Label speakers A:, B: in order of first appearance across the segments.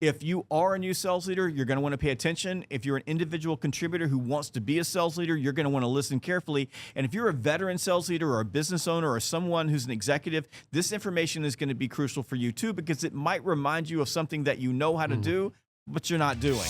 A: If you are a new sales leader, you're going to want to pay attention. If you're an individual contributor who wants to be a sales leader, you're going to want to listen carefully. And if you're a veteran sales leader or a business owner or someone who's an executive, this information is going to be crucial for you too, because it might remind you of something that you know how to do, but you're not doing.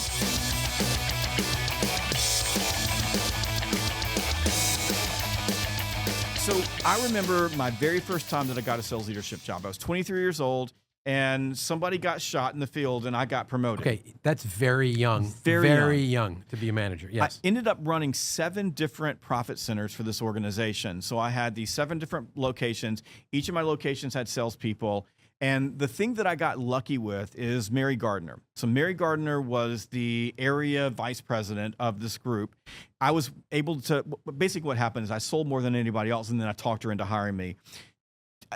A: So I remember my very first time that I got a sales leadership job. I was 23 years old. And somebody got shot in the field and I got promoted.
B: Okay, that's very young. Very young to be a manager, yes.
A: I ended up running 7 different profit centers for this organization. So I had these 7 different locations. Each of my locations had salespeople. And the thing that I got lucky with is Mary Gardner. So Mary Gardner was the area vice president of this group. I was able to, basically what happened is I sold more than anybody else, and then I talked her into hiring me.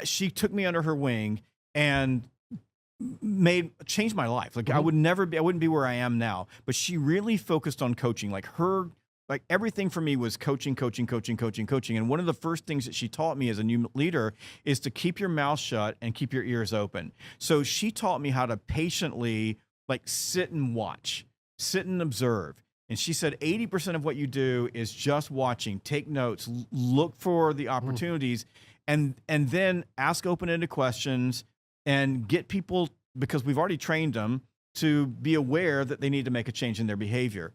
A: She took me under her wing and changed my life. Like I wouldn't be where I am now, but she really focused on coaching. Like everything for me was coaching. And one of the first things that she taught me as a new leader is to keep your mouth shut and keep your ears open. So she taught me how to patiently sit and watch, sit and observe. And she said 80% of what you do is just watching, take notes, look for the opportunities, and then ask open-ended questions and get people, because we've already trained them, to be aware that they need to make a change in their behavior.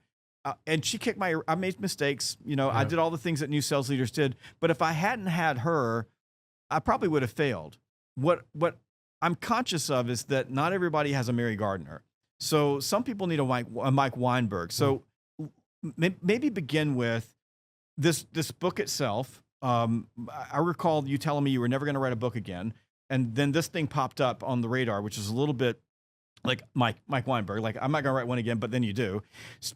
A: And she kicked I made mistakes. I did all the things that new sales leaders did. But if I hadn't had her, I probably would have failed. What I'm conscious of is that not everybody has a Mary Gardner. So some people need a Mike Weinberg. So maybe begin with this book itself. I recall you telling me you were never going to write a book again. And then this thing popped up on the radar, which is a little bit like Mike Weinberg. Like, I'm not going to write one again, but then you do.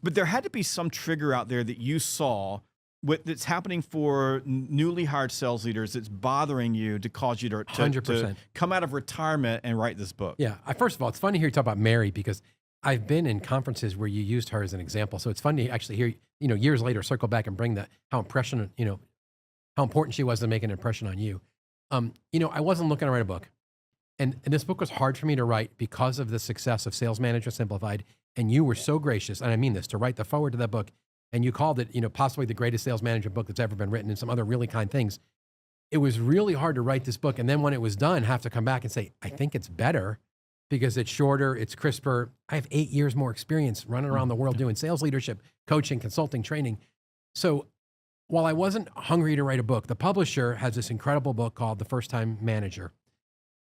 A: But there had to be some trigger out there that you saw that's happening for newly hired sales leaders that's bothering you to cause you to 100% come out of retirement and write this book.
B: Yeah. First of all, it's funny to hear you talk about Mary, because I've been in conferences where you used her as an example. So it's funny to actually hear, years later, circle back and bring how important she was to make an impression on you. I wasn't looking to write a book, and this book was hard for me to write because of the success of Sales Manager Simplified. And you were so gracious, and I mean this, to write the foreword to that book. And you called it, possibly the greatest sales management book that's ever been written, and some other really kind things. It was really hard to write this book. And then when it was done, have to come back and say, I think it's better because it's shorter, it's crisper. I have 8 years more experience running around the world doing sales leadership, coaching, consulting, training. So while I wasn't hungry to write a book, the publisher has this incredible book called The First Time Manager.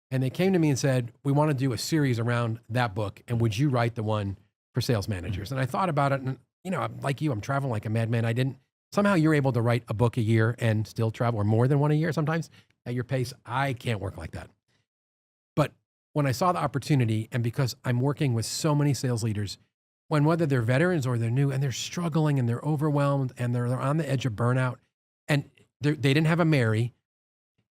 B: And they came to me and said, we want to do a series around that book. And would you write the one for sales managers? And I thought about it, and like you, I'm traveling like a madman. Somehow you're able to write a book a year and still travel, or more than one a year sometimes at your pace. I can't work like that. But when I saw the opportunity, and because I'm working with so many sales leaders, whether they're veterans or they're new, and they're struggling and they're overwhelmed and they're on the edge of burnout, and they didn't have a Mary,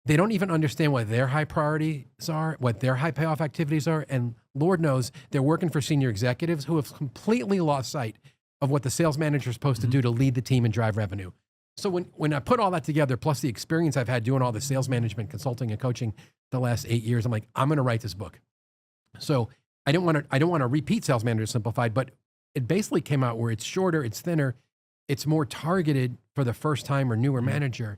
B: they don't even understand what their high priorities are, what their high payoff activities are. And Lord knows they're working for senior executives who have completely lost sight of what the sales manager is supposed to do to lead the team and drive revenue. So when I put all that together, plus the experience I've had doing all the sales management, consulting, and coaching the last 8 years, I'm like, I'm going to write this book. So I don't want to repeat Sales Manager Simplified, but it basically came out where it's shorter, it's thinner, it's more targeted for the first time or newer manager.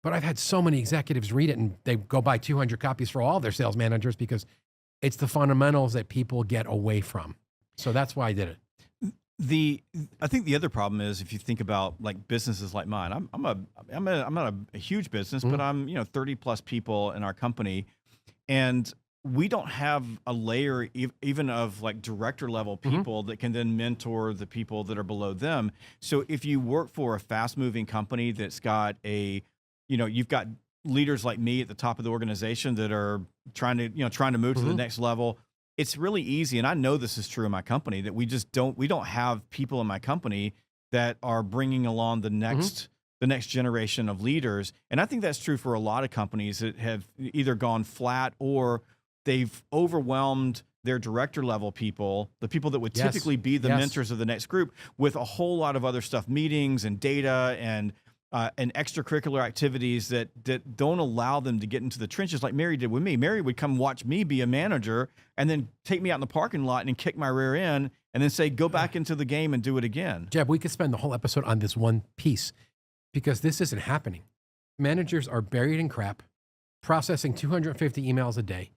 B: But I've had so many executives read it, and they go buy 200 copies for all their sales managers, because it's the fundamentals that people get away from. So that's why I did it.
A: I think the other problem is, if you think about businesses like mine, I'm not a huge business, but I'm 30 plus people in our company, and we don't have a layer even of director level people that can then mentor the people that are below them. So if you work for a fast moving company that's got you've got leaders like me at the top of the organization that are trying to move to the next level. It's really easy, and I know this is true in my company, that we don't have people in my company that are bringing along the next generation of leaders. And I think that's true for a lot of companies that have either gone flat or they've overwhelmed their director level people, the people that would typically be the mentors of the next group, with a whole lot of other stuff, meetings and data and and extracurricular activities that don't allow them to get into the trenches like Mary did with me. Mary would come watch me be a manager and then take me out in the parking lot and kick my rear end and then say, go back into the game and do it again.
B: Jeb, we could spend the whole episode on this one piece because this isn't happening. Managers are buried in crap, processing 250 emails a day.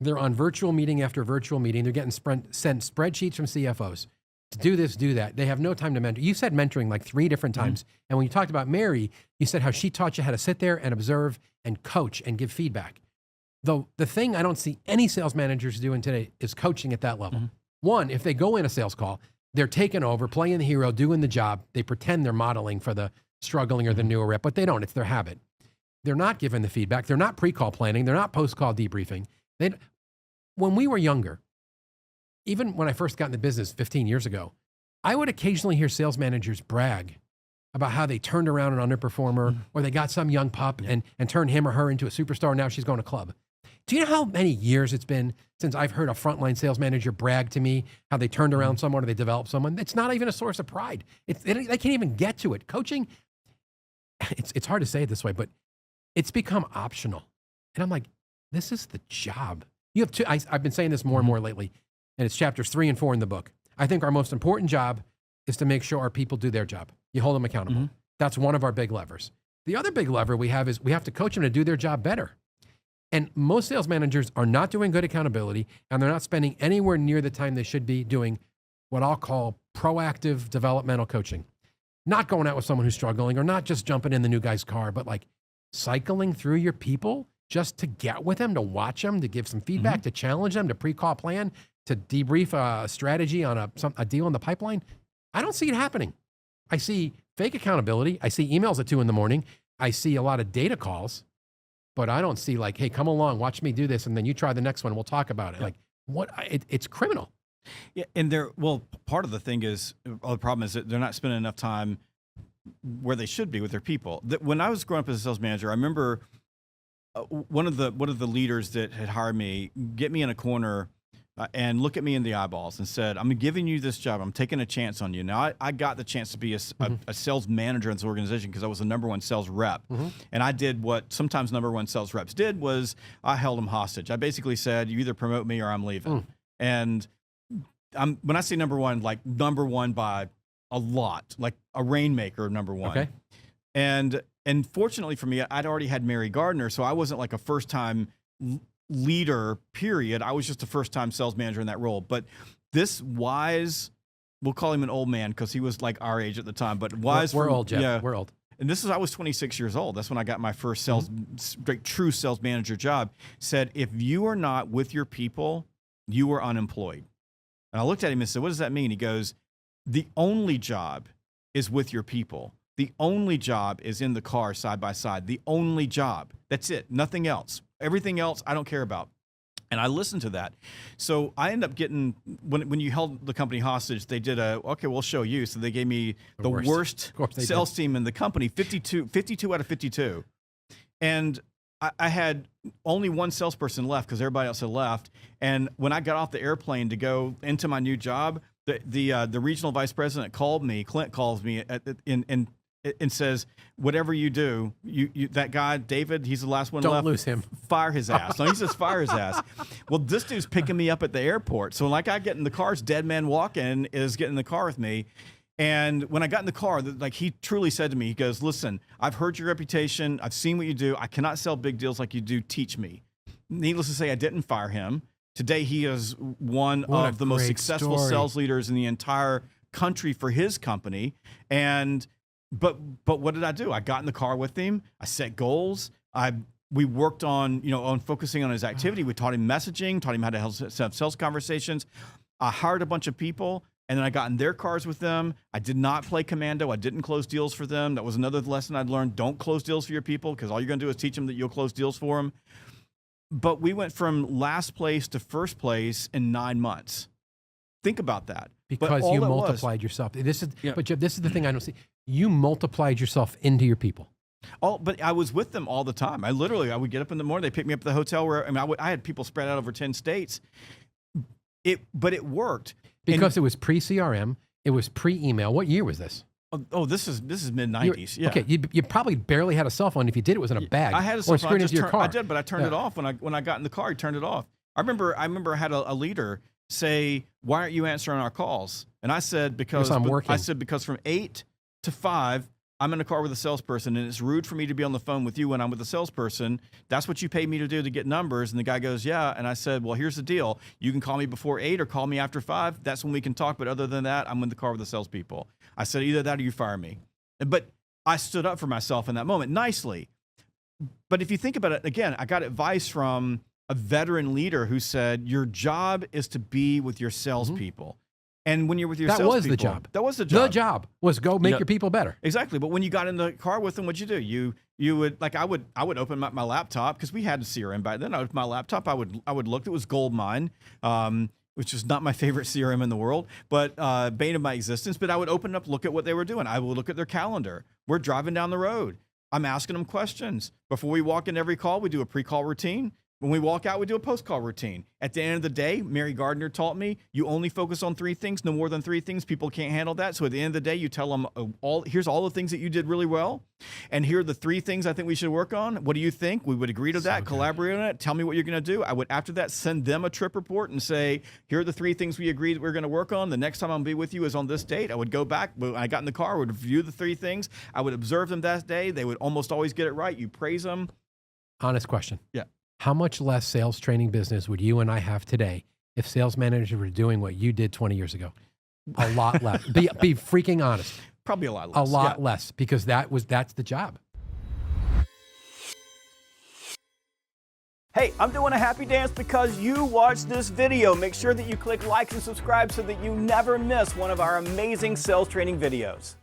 B: They're on virtual meeting after virtual meeting. They're getting sent spreadsheets from CFOs to do this, do that. They have no time to mentor. You said mentoring like 3 different times. And when you talked about Mary, you said how she taught you how to sit there and observe and coach and give feedback. Though the thing I don't see any sales managers doing today is coaching at that level. One, if they go in a sales call, they're taking over, playing the hero, doing the job. They pretend they're modeling for the struggling or the newer rep, but they don't. It's their habit. They're not giving the feedback. They're not pre-call planning. They're not post-call debriefing. When we were younger, even when I first got in the business 15 years ago, I would occasionally hear sales managers brag about how they turned around an underperformer or they got some young pup and turned him or her into a superstar. Now she's going to club. Do you know how many years it's been since I've heard a frontline sales manager brag to me how they turned around someone or they developed someone? It's not even a source of pride. They can't even get to it. Coaching, it's hard to say it this way, but it's become optional. And I'm like, this is the job. You have two, I've been saying this more and more lately, and it's chapters 3 and 4 in the book. I think our most important job is to make sure our people do their job. You hold them accountable. That's one of our big levers. The other big lever we have is we have to coach them to do their job better. And most sales managers are not doing good accountability, and they're not spending anywhere near the time they should be doing what I'll call proactive developmental coaching. Not going out with someone who's struggling or not just jumping in the new guy's car, but like cycling through your people just to get with them, to watch them, to give some feedback, to challenge them, to pre-call plan, to debrief a strategy on a deal in the pipeline. I don't see it happening. I see fake accountability. I see emails at 2 a.m. I see a lot of data calls, but I don't see like, hey, come along, watch me do this, and then you try the next one. We'll talk about it. Like, what? It's criminal.
A: Yeah, and part of the thing is, the problem is that they're not spending enough time where they should be with their people. When I was growing up as a sales manager, I remember one of the leaders that had hired me get me in a corner and look at me in the eyeballs and said, I'm giving you this job. I'm taking a chance on you. Now, I got the chance to be a sales manager in this organization because I was the #1 sales rep. And I did what sometimes #1 sales reps did was I held them hostage. I basically said, you either promote me or I'm leaving. And when I say #1, like #1 by a lot, like a rainmaker #1.
B: Okay.
A: And fortunately for me, I'd already had Mary Gardner, so I wasn't like a first-time leader, period. I was just a first-time sales manager in that role. But this wise, we'll call him an old man because he was like our age at the time, but wise.
B: We're old, Jeff. Yeah. We're old.
A: And I was 26 years old. That's when I got my first true sales manager job. Said, if you are not with your people, you are unemployed. And I looked at him and said, what does that mean? He goes, the only job is with your people. The only job is in the car side by side. The only job. That's it. Nothing else. Everything else I don't care about. And I listened to that. So I ended up getting, when you held the company hostage, they did okay, we'll show you. So they gave me the worst sales team in the company, 52 out of 52. And I had only one salesperson left because everybody else had left. And when I got off the airplane to go into my new job, the regional vice president called me. Clint calls me and says, whatever you do, you that guy, David, he's the last one left.
B: Don't lose him.
A: Fire his ass. No, he says fire his ass. Well, this dude's picking me up at the airport. So like I get in the car, Dead Man Walking is getting in the car with me. And when I got in the car, like he truly said to me, he goes, listen, I've heard your reputation. I've seen what you do. I cannot sell big deals like you do. Teach me. Needless to say, I didn't fire him. Today, he is one of the most successful sales leaders in the entire country for his company. But what did I do? I got in the car with him. I set goals. We worked on focusing on his activity. We taught him messaging, taught him how to have sales conversations. I hired a bunch of people, and then I got in their cars with them. I did not play commando. I didn't close deals for them. That was another lesson I'd learned. Don't close deals for your people because all you're going to do is teach them that you'll close deals for them. But we went from last place to first place in 9 months. Think about that.
B: Because you multiplied yourself. But Jeb, this is the thing I don't see. You multiplied yourself into your people.
A: But I was with them all the time. I would get up in the morning. They picked me up at the hotel I had people spread out over 10 states. But it worked.
B: Because it was pre-CRM. It was pre-email. What year was this?
A: Oh, this is mid '90s. Yeah.
B: Okay, you probably barely had a cell phone. If you did, it was in a bag.
A: I had a
B: or
A: cell phone.
B: screwed into your car.
A: I did, but I turned it off when I got in the car. He turned it off. I remember I had a leader say, "Why aren't you answering our calls?" And I said, "Because
B: I'm working."
A: I said, "Because from 8 to 5, I'm in the car with a salesperson, and it's rude for me to be on the phone with you when I'm with a salesperson. That's what you paid me to do to get numbers." And the guy goes, "Yeah." And I said, "Well, here's the deal. You can call me before 8 or call me after 5. That's when we can talk. But other than that, I'm in the car with the salespeople." I said, "Either that or you fire me." But I stood up for myself in that moment nicely. But if you think about it, again, I got advice from a veteran leader who said, your job is to be with your salespeople. And when you're with your salespeople,
B: that was the job.
A: That was the job.
B: The job was go make your people better.
A: Exactly. But when you got in the car with them, what'd you do? You would, like, I would open my laptop, because we had a CRM back then. I would open my laptop. I would look. It was Goldmine, which is not my favorite CRM in the world, but bane of my existence. But I would open up, look at what they were doing. I would look at their calendar. We're driving down the road. I'm asking them questions. Before we walk in every call, we do a pre-call routine. When we walk out, we do a post-call routine. At the end of the day, Mary Gardner taught me, you only focus on 3 things, no more than 3 things. People can't handle that. So at the end of the day, you tell them, here's all the things that you did really well. And here are the 3 things I think we should work on. What do you think? We would agree to that, collaborate on it. Tell me what you're going to do. I would, after that, send them a trip report and say, here are the 3 things we agreed that we're going to work on. The next time I'm going to be with you is on this date. I would go back. When I got in the car, I would review the 3 things. I would observe them that day. They would almost always get it right. You praise them.
B: Honest question.
A: Yeah.
B: How much less sales training business would you and I have today if sales managers were doing what you did 20 years ago? A lot less. Be freaking honest.
A: Probably a lot less.
B: A lot less, because that's the job.
C: Hey, I'm doing a happy dance because you watched this video. Make sure that you click like and subscribe so that you never miss one of our amazing sales training videos.